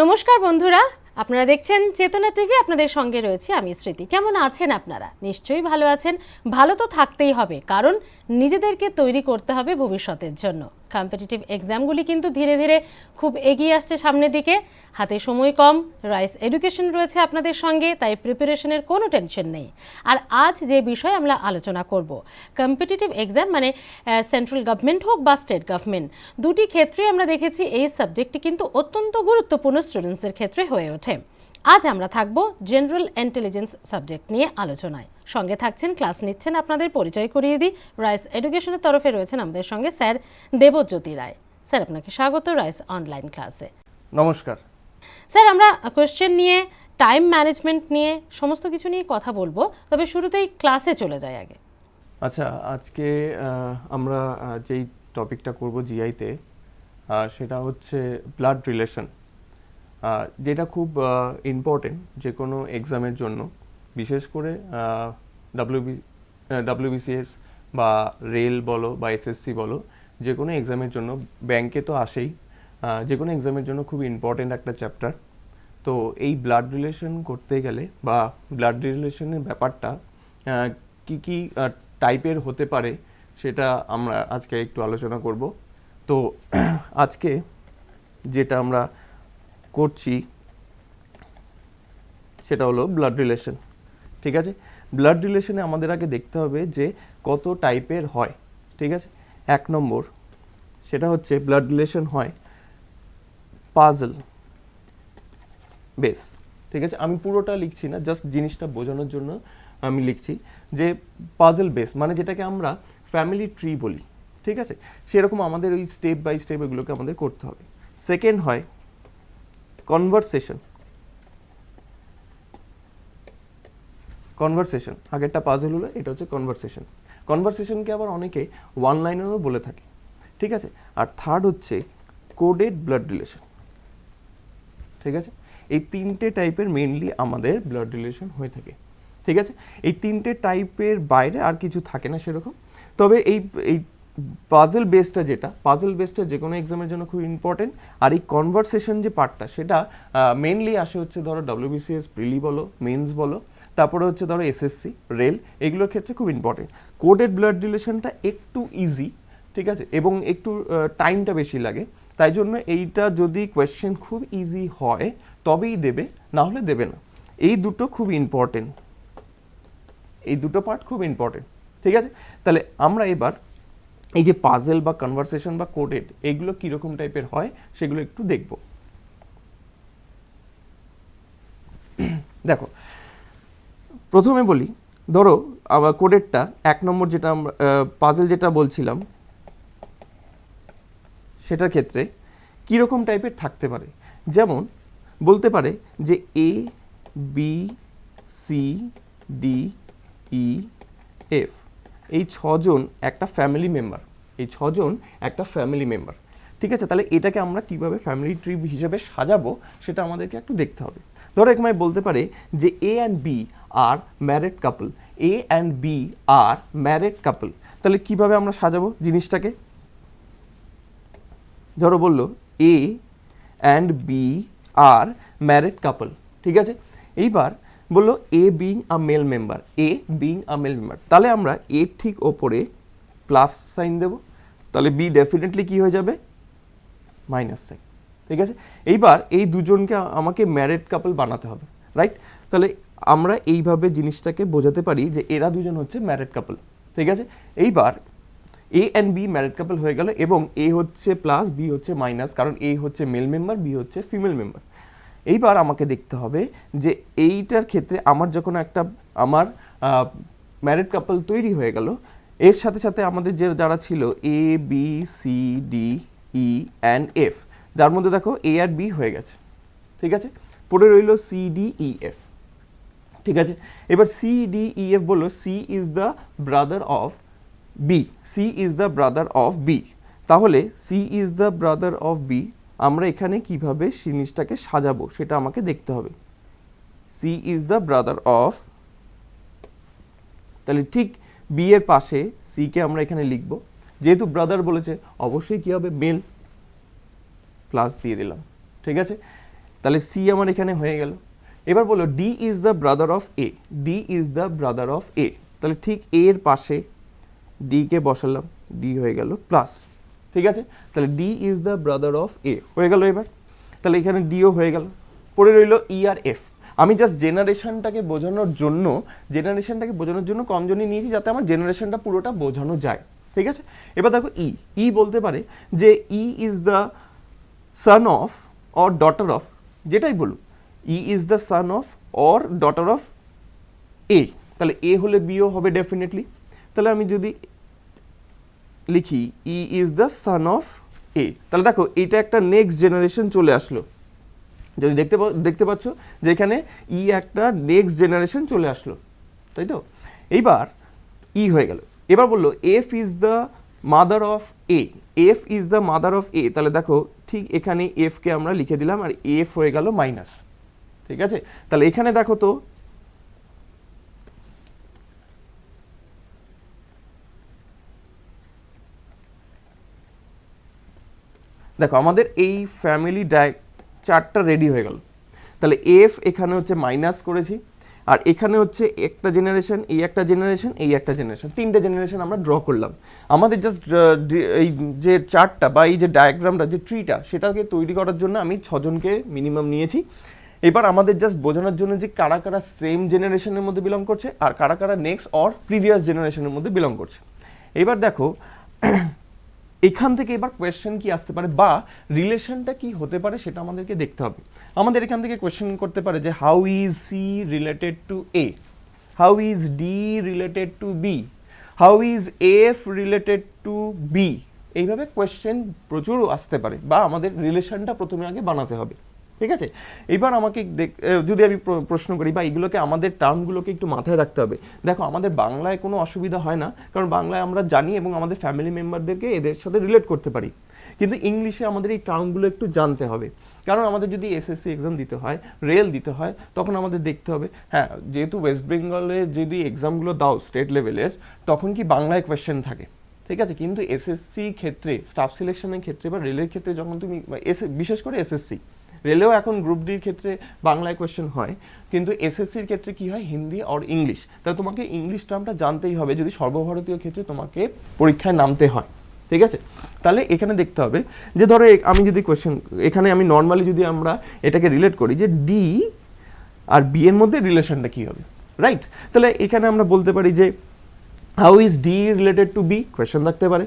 নমস্কার বন্ধুরা, আপনারা দেখছেন চেতনা টিভি। আপনাদের সঙ্গে রয়েছে আমি স্মৃতি। কেমন আছেন আপনারা? নিশ্চয়ই ভালো আছেন। ভালো তো থাকতেই হবে, কারণ নিজেদেরকে তৈরি করতে হবে ভবিষ্যতের জন্য। কম্পিটিটিভ এক্সামগুলি কিন্তু ধীরে ধীরে খুব এগিয়ে আসছে সামনের দিকে। হাতে সময় কম, রাইস এডুকেশন রয়েছে আপনাদের সঙ্গে, তাই প্রিপারেশনের কোনো টেনশন নেই। আর আজ যে বিষয়ে আমরা আলোচনা করব, কম্পিটিটিভ এক্সাম মানে সেন্ট্রাল গভর্নমেন্ট হোক বা স্টেট গভর্নমেন্ট, দুটি ক্ষেত্রে আমরা দেখেছি এই সাবজেক্টটি কিন্তু অত্যন্ত গুরুত্বপূর্ণ স্টুডেন্টসদের ক্ষেত্রে হয়ে ওঠে। আজ আমরা থাকব জেনারেল ইন্টেলিজেন্স সাবজেক্ট নিয়ে আলোচনায়। সঙ্গে থাকছেন, ক্লাস নিচ্ছেন, আপনাদের পরিচয় করিয়ে দিই। রাইস এডুকেশনের তরফে রয়েছেন আমাদের সঙ্গে স্যার দেবজ্যোতি রায়। স্যার, আপনাকে স্বাগত রাইস অনলাইন ক্লাসে। নমস্কার স্যার, আমরা কোশ্চেন নিয়ে, টাইম ম্যানেজমেন্ট নিয়ে, সমস্ত কিছু নিয়ে কথা বলবো, তবে শুরুতেই ক্লাসে চলে যাই আগে। আচ্ছা, আজকে আমরা যেই টপিকটা করব জিআইতে, সেটা হচ্ছে ব্লাড রিলেশন, যেটা খুব ইম্পর্টেন্ট যে কোনো এক্সামের জন্য, বিশেষ করে ডাব্লিউবিসিএস বা রেল বলো বা এসএসসি বলো, যে কোনো এক্সামের জন্য, ব্যাংকে তো আসেই, যে কোনো এক্সামের জন্য খুব ইম্পর্টেন্ট একটা চ্যাপ্টার। তো এই ব্লাড রিলেশন করতে গেলে বা ব্লাড রিলেশনের ব্যাপারটা কি কি টাইপের হতে পারে সেটা আমরা আজকে একটু আলোচনা করব। তো আজকে যেটা আমরা করছি সেটা হলো ব্লাড রিলেশন। ঠিক আছে, ব্লাড রিলেশনে আমাদের আগে দেখতে হবে যে কত টাইপের হয়। ঠিক আছে, 1 নম্বর সেটা হচ্ছে ব্লাড রিলেশন হয় পাজল বেস। ঠিক আছে, আমি পুরোটা লিখছি না, জাস্ট জিনিসটা বোঝানোর জন্য আমি লিখছি যে পাজল বেস মানে যেটাকে আমরা ফ্যামিলি ট্রি বলি। ঠিক আছে, সেরকম আমাদের ওই স্টেপ বাই স্টেপ এগুলোকে আমাদের করতে হবে। সেকেন্ড হয় কনভারসেশন। কনভারসেশন, আগেরটা পাজল হলো, এটা হচ্ছে কনভারসেশন। কনভারসেশনকে আবার অনেকে ওয়ান লাইনারও বলে থাকে। ঠিক আছে, আর থার্ড হচ্ছে কোডেড ব্লাড রিলেশন। ঠিক আছে, এই তিনটে টাইপের মেইনলি আমাদের ব্লাড রিলেশন হয়ে থাকে। ঠিক আছে, এই তিনটে টাইপের বাইরে আর কিছু থাকে না সেরকম। তবে এই পাজল বেসটা, পাজল বেসটা যে কোনো এক্সামের জন্য খুব ইম্পর্টেন্ট। আর এই কনভারসেশন যে পার্টটা, সেটা মেইনলি আসে হচ্ছে ধরো ডাব্লিউবিসিএস প্রিলি বলো, মেন্স বলো, তারপরে হচ্ছে ধরো এসএসসি, রেল, এগুলোর ক্ষেত্রে খুব ইম্পর্টেন্ট। কোডেড ব্লাড রিলেশনটা একটু ইজি, ঠিক আছে, এবং একটু টাইমটা বেশি লাগে। তাই জন্য এইটা যদি কোয়েশ্চেন খুব ইজি হয় তবেই দেবে, না হলে দেবে না। এই দুটো খুব ইম্পর্টেন্ট, এই দুটো পার্ট খুব ইম্পর্টেন্ট। ঠিক আছে, তাহলে আমরা এবার এই যে পাজল বা কনভারসেশন বা কোডেড, এগুলো কীরকম টাইপের হয় সেগুলো একটু দেখব। দেখো, প্রথমে বলি, ধরো আমার কোডেডটা 1 নম্বর যেটা আমরা পাজল যেটা বলছিলাম, সেটার ক্ষেত্রে কীরকম টাইপের থাকতে পারে। যেমন বলতে পারে যে A B C D E F, এই 6 জন একটা ফ্যামিলি মেম্বার, এই 6 জন একটা ফ্যামিলি মেম্বার। ঠিক আছে, তাহলে এটাকে আমরা কিভাবে ফ্যামিলি ট্রি হিসেবে সাজাবো সেটা আমাদেরকে একটু দেখতে হবে। ধরো একমায় বলতে পারে যে A and B are married couple, A and B are married couple, তাহলে কিভাবে আমরা সাজাবো জিনিসটাকে। ধরো বললো A and B are married couple. ঠিক আছে, এইবার বললো A being a male member, A being a male member, তাহলে আমরা এ ঠিক ওপরে প্লাস সাইন দেব, তাহলে বি ডেফিনেটলি কি হয়ে যাবে, মাইনাস সাইন। ঠিক আছে, এইবার এই দুজনকে আমাকে ম্যারিড কাপল বানাতে হবে, রাইট। তাহলে আমরা এইভাবে জিনিসটাকে বোঝাতে পারি যে এরা দুজন হচ্ছে ম্যারিড কাপল। ঠিক আছে, এইবার এ অ্যান্ড বি ম্যারিড কাপল হয়ে গেল, এবং এ হচ্ছে প্লাস, বি হচ্ছে মাইনাস, কারণ এ হচ্ছে মেল মেম্বার, বি হচ্ছে ফিমেল মেম্বার। এইবার আমাকে দেখতে হবে যে এইটার ক্ষেত্রে আমার যখন একটা আমার ম্যারিড কাপল তৈরি হয়ে গেল, এর সাথে সাথে আমাদের যে যারা ছিল A B C D E and F, যার মধ্যে দেখো এ আর বি হয়ে গেছে। ঠিক আছে, পরে রইল সি ডি ই এফ। ঠিক আছে, এবার সি ডি ই এফ বললো C is the brother of B, C is the brother of B. তাহলে C is the brother of B, আমরা এখানে কিভাবে জিনিসটাকে সাজাবো সেটা আমাকে দেখতে হবে। C is the brother of, তাহলে ঠিক বি এর পাশে সি কে আমরা এখানে লিখব, যেহেতু ব্রাদার বলেছে অবশ্যই কি হবে, মেল, প্লাস দিয়ে দিলাম। ঠিক আছে, তাহলে সি আমার এখানে হয়ে গেল। এবার বলো D is the brother of A, D is the brother of A, তাহলে ঠিক এর পাশে ডিকে বসালাম, ডি হয়ে গেল প্লাস, ঠিক আছে। তাহলে D is the brother of A হয়ে গেল। এবার তাহলে এখানে ডিও হয়ে গেল, পড়ে রইল ই আর এফ। আমি জাস্ট জেনারেশনটাকে বোঝানোর জন্য কমজনই নিয়েছি, যাতে আমার জেনারেশনটা পুরোটা বোঝানো যায়, ঠিক আছে। এবার দেখো ই বলতে পারে যে E is the son of or daughter of, যেটাই বলুক, E is the son of or daughter of A, তাহলে এ হলে বিও হবে ডেফিনেটলি। তাহলে আমি যদি লিখি ই is the son of A, তাহলে দেখো এটা একটা নেক্সট জেনারেশন চলে আসলো। যদি দেখতে পাচ্ছ যে এখানে ই একটা নেক্সট জেনারেশন চলে আসলো, তাই তো। এইবার ই হয়ে গেল। এবার বললো F is the mother of A, F is the mother of A, তাহলে দেখো ঠিক এখানে এফকে আমরা লিখে দিলাম আর এফ হয়ে গেল মাইনাস, ঠিক আছে। তাহলে এখানে দেখো তো দেখো আমাদের এই ফ্যামিলি চার্টটা রেডি হয়ে গেল। তাহলে এফ এখানে হচ্ছে মাইনাস করেছি, আর এখানে হচ্ছে একটা জেনারেশন, এই একটা জেনারেশন, এই একটা জেনারেশন, তিনটে জেনারেশন আমরা ড্র করলাম। আমাদের জাস্ট এই যে চার্টটা বা এই যে ডায়াগ্রামটা, যে ট্রিটা, সেটাকে তৈরি করার জন্য আমি 6 জনকে মিনিমাম নিয়েছি। এবার আমাদের জাস্ট বোঝানোর জন্য যে কারা কারা সেম জেনারেশনের মধ্যে বিলং করছে আর কারা কারা নেক্সট অর প্রিভিয়াস জেনারেশনের মধ্যে বিলং করছে। এবার দেখো এখান থেকে এবার কোয়েশ্চেন কি আসতে পারে বা রিলেশনটা কি হতে পারে সেটা আমাদেরকে দেখতে হবে। আমাদের এখান থেকে কোয়েশ্চেন করতে পারে যে how is C related to A, how is D related to B, how is F related to B, এইভাবে কোয়েশ্চেন প্রচুর আসতে পারে বা আমাদের রিলেশনটা প্রথমে আগে বানাতে হবে, ঠিক আছে। এবার আমাকে যদি আমি প্রশ্ন করি বা এগুলোকে আমাদের টার্মগুলোকে একটু মাথায় রাখতে হবে। দেখো আমাদের বাংলায় কোনো অসুবিধা হয় না, কারণ বাংলায় আমরা জানি এবং আমাদের ফ্যামিলি মেম্বারদেরকে এদের সাথে রিলেট করতে পারি। কিন্তু ইংলিশে আমাদের এই টার্মগুলো একটু জানতে হবে, কারণ আমাদের যদি এসএসসি এক্সাম দিতে হয়, রেল দিতে হয়, তখন আমাদের দেখতে হবে, হ্যাঁ যেহেতু ওয়েস্ট বেঙ্গলে যদি এক্সামগুলো দাও স্টেট লেভেলের, তখন কি বাংলায় কোয়েশ্চেন থাকে, ঠিক আছে। কিন্তু এসএসসি ক্ষেত্রে, স্টাফ সিলেকশনের ক্ষেত্রে বা রেলের ক্ষেত্রে যখন তুমি বিশেষ করে এসএসসি, রেলেও এখন গ্রুপ ডির ক্ষেত্রে বাংলায় কোয়েশ্চেন হয়, কিন্তু এসএসসির ক্ষেত্রে কি হয়, হিন্দি আর ইংলিশ। তাহলে তোমাকে ইংলিশ টার্মটা জানতেই হবে যদি সর্বভারতীয় ক্ষেত্রে তোমাকে পরীক্ষায় নামতে হয়, ঠিক আছে। তাহলে এখানে দেখতে হবে যে ধরো আমি যদি কোয়েশ্চেন এখানে আমি নর্মালি যদি আমরা এটাকে রিলেট করি যে ডি আর বি এর মধ্যে রিলেশনটা কী হবে, রাইট। তাহলে এখানে আমরা বলতে পারি যে how is D related to B, question থাকতে পারে।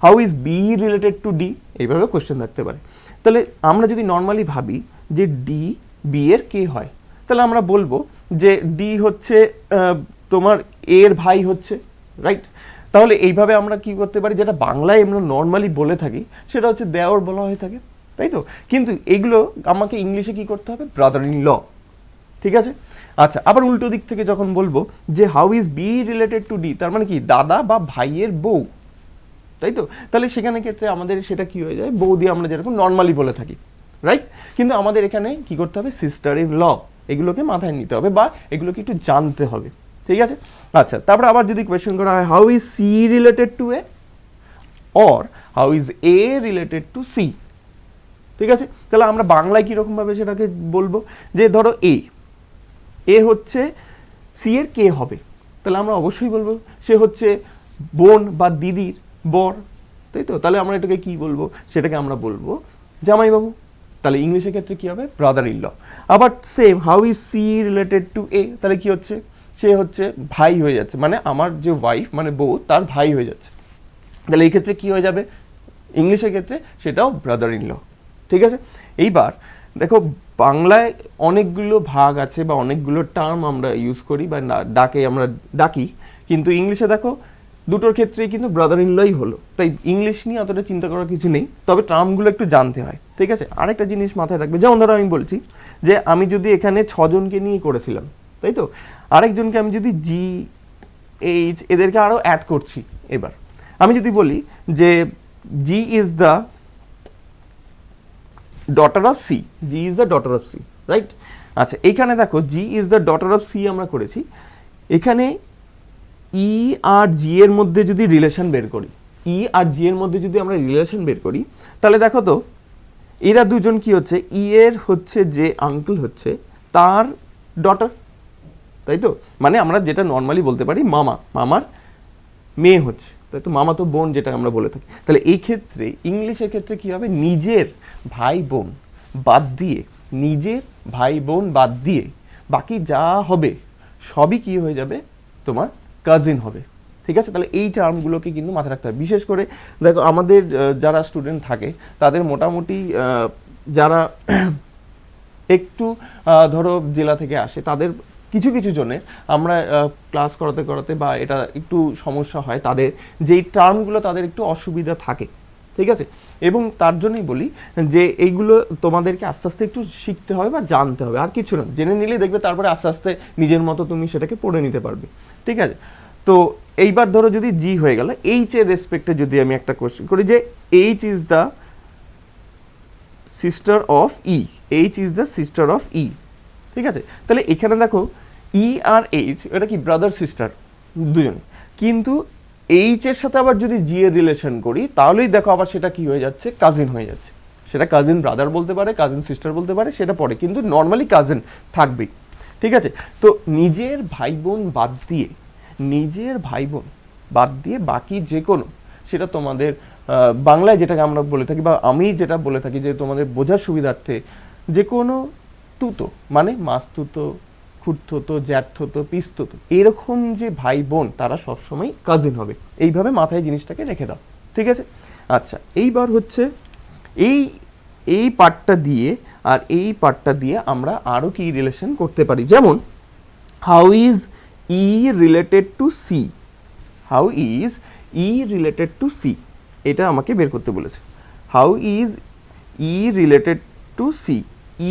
How is B related to D, এইভাবে কোয়েশ্চেন থাকতে পারে। তাহলে আমরা যদি নর্মালি ভাবি যে ডি বি এর কে হয়, তাহলে আমরা বলবো যে ডি হচ্ছে তোমার এর ভাই হচ্ছে, রাইট। তাহলে এইভাবে আমরা কি করতে পারি, যেটা বাংলায় আমরা নর্মালি বলে থাকি সেটা হচ্ছে দেওর বলা হয়ে থাকে, তাই তো। কিন্তু এগুলো আমাকে ইংলিশে কি করতে হবে, ব্রাদার ইন ল, ঠিক আছে। আচ্ছা, আবার উল্টো দিক থেকে যখন বলবো যে how is B related to D, তার মানে কি দাদা বা ভাইয়ের বউ, তাই তো। তাহলে সেখানে ক্ষেত্রে আমাদের সেটা কি হয়ে যায়, বৌদি আমরা যেরকম নর্মালি বলে থাকি, রাইট। কিন্তু আমাদের এখানে কি করতে হবে, সিস্টার ইন ল, এগুলোকে মাথায় নিতে হবে বা এগুলোকে একটু জানতে হবে, ঠিক আছে। আচ্ছা, তারপরে আবার যদি কোয়েশ্চেন করা হয় how is C related to A or how is A related to C, ঠিক আছে। তাহলে আমরা বাংলায় কীরকমভাবে সেটাকে বলবো, যে ধরো এ হচ্ছে সি এর কে হবে, তাহলে আমরা অবশ্যই বলবো সে হচ্ছে বোন বা দিদির বর, তাই তো। তাহলে আমরা এটাকে কি বলবো, সেটাকে আমরা বলবো জামাইবাবু। তাহলে ইংলিশের ক্ষেত্রে কি হবে, ব্রাদার ইন ল। আবার same how is C related to A, তাহলে কি হচ্ছে, সে হচ্ছে ভাই হয়ে যাচ্ছে, মানে আমার যে ওয়াইফ মানে বউ তার ভাই হয়ে যাচ্ছে। তাহলে এই ক্ষেত্রে কি হয়ে যাবে, ইংলিশের ক্ষেত্রে সেটাও ব্রাদার ইন ল, ঠিক আছে। এইবার দেখো বাংলায় অনেকগুলো ভাগ আছে বা অনেকগুলো টার্ম আমরা ইউজ করি বা আমরা ডাকি, কিন্তু ইংলিশে দেখো দুটোর ক্ষেত্রেই কিন্তু ব্রাদার ইন লই হলো। তাই ইংলিশ নিয়ে অতটা চিন্তা করার কিছু নেই, তবে টার্মগুলো একটু জানতে হয়, ঠিক আছে। আরেকটা জিনিস মাথায় রাখবে, যেমন ধরো আমি বলছি যে আমি যদি এখানে 6 জনকে নিয়ে করেছিলাম, তাই তো, আরেকজনকে আমি যদি জি এইচ এদেরকে আরও অ্যাড করছি। এবার আমি যদি বলি যে G is the daughter of C, G is the daughter of C, right. আচ্ছা, এইখানে দেখো G is the daughter of C আমরা করেছি। এখানে ই আর জি এর মধ্যে যদি রিলেশন বের করি, ই আর জি এর মধ্যে যদি আমরা রিলেশন বের করি, তাহলে দেখো তো এরা দুজন কি হচ্ছে, ই এর হচ্ছে যে আঙ্কেল হচ্ছে তার ডটার, তাই তো, মানে আমরা যেটা নর্মালি বলতে পারি মামা, মামার মেয়ে হচ্ছে, তাই তো, মামা তো বোন যেটা আমরা বলে থাকি। তাহলে এই ক্ষেত্রে ইংলিশের ক্ষেত্রে কি হবে, নিজের ভাই বোন বাদ দিয়ে, নিজের ভাই বোন বাদ দিয়ে বাকি যা হবে সবই কি হয়ে যাবে, তোমার কাজিন হবে। ঠিক আছে, তাহলে এই টার্মগুলোকে কিন্তু মাথায় রাখতে হবে। বিশেষ করে দেখো আমাদের যারা স্টুডেন্ট থাকে তাদের মোটামুটি যারা একটু ধরো জেলা থেকে আসে, তাদের কিছু কিছু জনে আমরা ক্লাস করাতে করাতে বা এটা একটু সমস্যা হয়, তাদের যেই টার্মগুলো তাদের একটু অসুবিধা থাকে। ঠিক আছে, এবং তার জন্যই বলি যে এইগুলো তোমাদেরকে আস্তে আস্তে একটু শিখতে হবে বা জানতে হবে, আর কিছু না, জেনে নিলেই দেখবে তারপরে আস্তে আস্তে নিজের মতো তুমি সেটাকে পড়ে নিতে পারবে। ঠিক আছে, তো এইবার ধরো যদি জি হয়ে গেল, এইচ এর রেসপেক্টে যদি আমি একটা কোশ্চেন করি যে H is the sister of E, H is the sister of E. ঠিক আছে, তাহলে এখানে দেখো ই আর এইচ এটা কি ব্রাদার সিস্টার দুজনে, কিন্তু এইচ এর সাথে আবার যদি জি এর রিলেশন করি তাহলেই দেখো আবার সেটা কি হয়ে যাচ্ছে, কাজিন হয়ে যাচ্ছে। সেটা কাজিন ব্রাদার বলতে পারে, কাজিন সিস্টার বলতে পারে, সেটা পরে, কিন্তু নর্মালি কাজিন থাকবেই। ঠিক আছে, তো নিজের ভাই বোন বাদ দিয়ে, নিজের ভাই বোন বাদ দিয়ে বাকি যে কোনো, সেটা তোমাদের বাংলায় যেটাকে আমরা বলে থাকি বা আমি যেটা বলে থাকি যে তোমাদের বোঝার সুবিধার্থে, যে কোনো তুতো মানে মাস্তুতো, খুড়তুতো, জ্যাঠতুতো, পিস্তুতো, এরকম যে ভাই বোন তারা সবসময় কাজিন হবে। এইভাবে মাথায় জিনিসটাকে রেখে দাও। ঠিক আছে, আচ্ছা এইবার হচ্ছে এই পার্টটা দিয়ে আর এই পার্টটা দিয়ে আমরা আরও কি রিলেশন করতে পারি, যেমন how is E related to C, how is E related to C, এটা আমাকে বের করতে বলেছে। How is E related to C,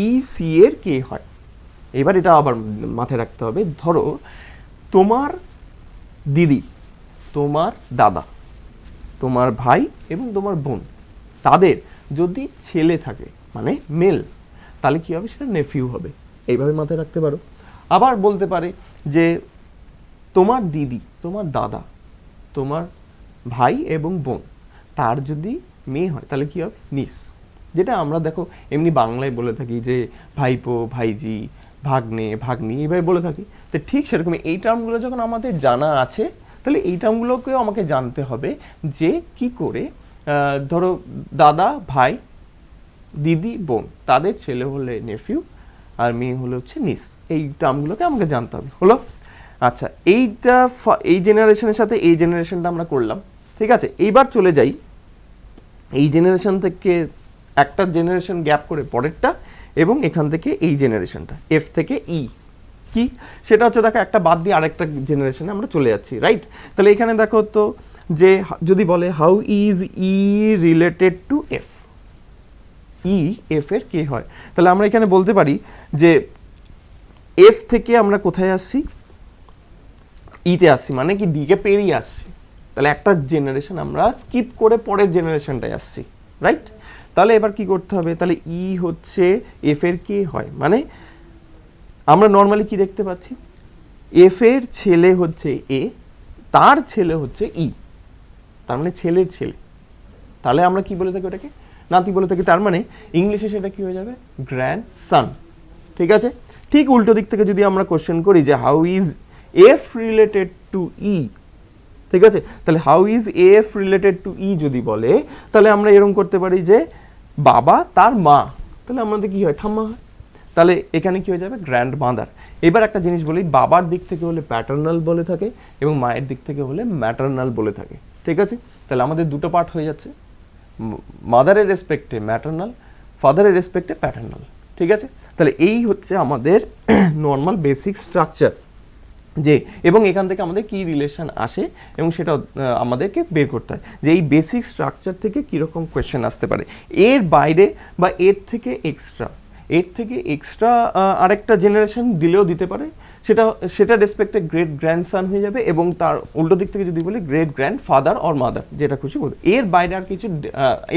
E C এর কে হয়। এবার এটা আবার মাথায় রাখতে হবে, ধরো তোমার দিদি, তোমার দাদা, তোমার ভাই এবং তোমার বোন, তাদের যদি ছেলে থাকে মানে মেল, তাহলে কি হবে, সেটা নেফিউ হবে। এইভাবে মাথায় রাখতে পারো। আবার বলতে পারে যে তোমার দিদি, তোমার দাদা, তোমার ভাই এবং বোন, তার যদি মেয়ে হয় তাহলে কি হবে, নিস। যেটা আমরা দেখো এমনি বাংলায় বলে থাকি যে ভাইপো, ভাইজি, ভাগ্নে, ভাগ্নি, এইভাবে বলে থাকি। তো ঠিক সেরকম এই টার্মগুলো যখন আমাদের জানা আছে, তাহলে এই টার্মগুলোকেও আমাকে জানতে হবে যে কি করে ধরো দাদা, ভাই, দিদি, বোন, তাদের ছেলে হলে নেফিউ আর মেয়ে হলে হচ্ছে নিস। এই টার্মগুলোকে আমাকে জানতে হবে। হলো, আচ্ছা এইটা এই জেনারেশনের সাথে এই জেনারেশনটা আমরা করলাম। ঠিক আছে, এইবার চলে যাই এই জেনারেশন থেকে একটা জেনারেশন গ্যাপ করে পরেরটা, এবং এখান থেকে এই জেনারেশনটা এফ থেকে ই কি, সেটা হচ্ছে দেখো একটা বাদ দিয়ে আরেকটা জেনারেশনে আমরা চলে যাচ্ছি, রাইট। তাহলে এখানে দেখো তো যে যদি বলে how is E related two F, E F এর কে হয়, তাহলে আমরা এখানে বলতে পারি যে এফ থেকে আমরা কোথায় আসছি, ইতে আসছি, মানে কি ডিকে পেরিয়ে আসছি। তাহলে একটা জেনারেশন আমরা স্কিপ করে পরের জেনারেশনটায় আসছি, রাইট। তাহলে এবার কি করতে হবে, তাহলে ই হচ্ছে এফ এর কে হয়, মানে আমরা নর্মালি কি দেখতে পাচ্ছি, এফ এর ছেলে হচ্ছে এ, তার ছেলে হচ্ছে ই, তার মানে ছেলের ছেলে। তাহলে আমরা কি বলে থাকি, ওটাকে নাতি বলে থাকি। তার মানে ইংলিশে সেটা কি হয়ে যাবে, গ্র্যান্ড সান। ঠিক আছে, ঠিক উল্টো দিক থেকে যদি আমরা কোশ্চেন করি যে how is F related to E, ঠিক আছে, তাহলে how is F related to E যদি বলে, তাহলে আমরা এরকম করতে পারি যে বাবা তার মা, তাহলে আমাদের কি হয়, ঠাম্মা হয়। তাহলে এখানে কি হয়ে যাবে, গ্র্যান্ড মাদার। এবার একটা জিনিস বলি, বাবার দিক থেকে হলে প্যাটার্নাল বলে থাকে এবং মায়ের দিক থেকে হলে ম্যাটার্নাল বলে থাকে। ঠিক আছে, তাহলে আমাদের দুটো পার্ট হয়ে যাচ্ছে, মাদারের রেসপেক্টে ম্যাটার্নাল, ফাদারের রেসপেক্টে প্যাটার্নাল। ঠিক আছে, তাহলে এই হচ্ছে আমাদের নর্মাল বেসিক স্ট্রাকচার, যে এবং এখান থেকে আমাদের কি রিলেশন আসে এবং সেটা আমাদেরকে বের করতে হয় যে এই বেসিক স্ট্রাকচার থেকে কীরকম কোয়েশ্চেন আসতে পারে। এর বাইরে বা এর থেকে এক্সট্রা আরেকটা জেনারেশন দিলেও দিতে পারে, সেটা রেসপেক্টে গ্রেট গ্র্যান্ডসান হয়ে যাবে, এবং তার উল্টো দিক থেকে যদি বলি great grand father or mother, যেটা খুশি বলবে। এর বাইরে আর কিছু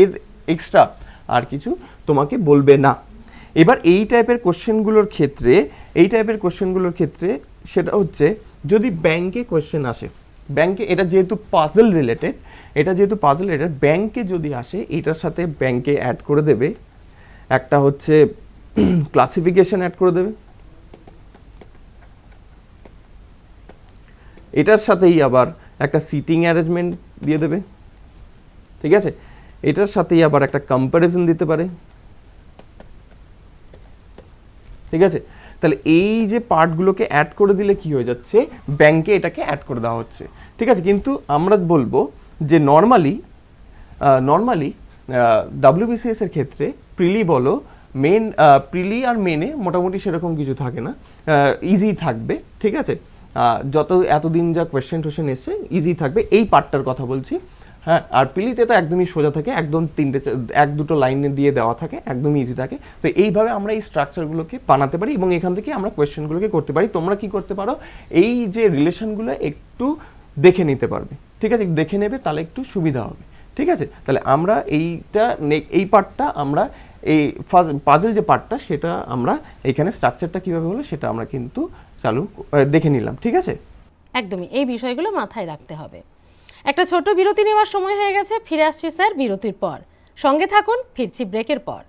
এর এক্সট্রা আর কিছু তোমাকে বলবে না। এবার এই টাইপের কোশ্চেনগুলোর ক্ষেত্রে সেটা হচ্ছে যদি ব্যাংকে কোশ্চেন আসে, ব্যাংকে এটা যেহেতু পাজল রিলেটেড, ব্যাংকে যদি আসে এটার সাথে ব্যাংকে অ্যাড করে দেবে একটা হচ্ছে ক্লাসিফিকেশন অ্যাড করে দেবে, এটার সাথেই আবার একটা সিটিং অ্যারেঞ্জমেন্ট দিয়ে দেবে, ঠিক আছে, এটার সাথেই আবার একটা কম্প্যারিজন দিতে পারে, ঠিক আছে। তাহলে এই যে পার্টগুলোকে অ্যাড করে দিলে কি হয়ে যাচ্ছে, ব্যাংকে এটাকে অ্যাড করে দেওয়া হচ্ছে, ঠিক আছে। কিন্তু আমরা বলবো যে নর্মালি WBCS এর ক্ষেত্রে প্রিলি বলো মেন, প্রিলি আর মেনে মোটামুটি সেরকম কিছু থাকে না, ইজি থাকবে, ঠিক আছে। যত এতদিন যা কোয়েশ্চেন টোশ্চেন এসছে ইজি থাকবে, এই পার্টটার কথা বলছি, হ্যাঁ। আর প্রিলিতে তো একদমই সোজা থাকে, একদম এক দুটো লাইনে দিয়ে দেওয়া থাকে, একদমই ইজি থাকে। তো এইভাবে আমরা এই স্ট্রাকচারগুলোকে বানাতে পারি এবং এখান থেকে আমরা কোয়েশ্চেনগুলোকে করতে পারি। তোমরা কি করতে পারো, এই যে রিলেশনগুলো একটু দেখে নিতে পারবে, ঠিক আছে, দেখে নেবে তাহলে একটু সুবিধা হবে, ঠিক আছে। তাহলে আমরা এই পার্টটা আমরা এই পাজল যে পার্টটা সেটা আমরা এখানে স্ট্রাকচারটা কিভাবে হলো সেটা আমরা কিন্তু দেখে নিলাম, ঠিক আছে। একদমই এই বিষয়গুলো মাথায় রাখতে হবে। একটা ছোট বিরতি নেওয়ার সময় হয়ে গেছে, ফিরে আসছি স্যার বিরতির পর। সঙ্গে থাকুন, ফিরছি ব্রেকের পর।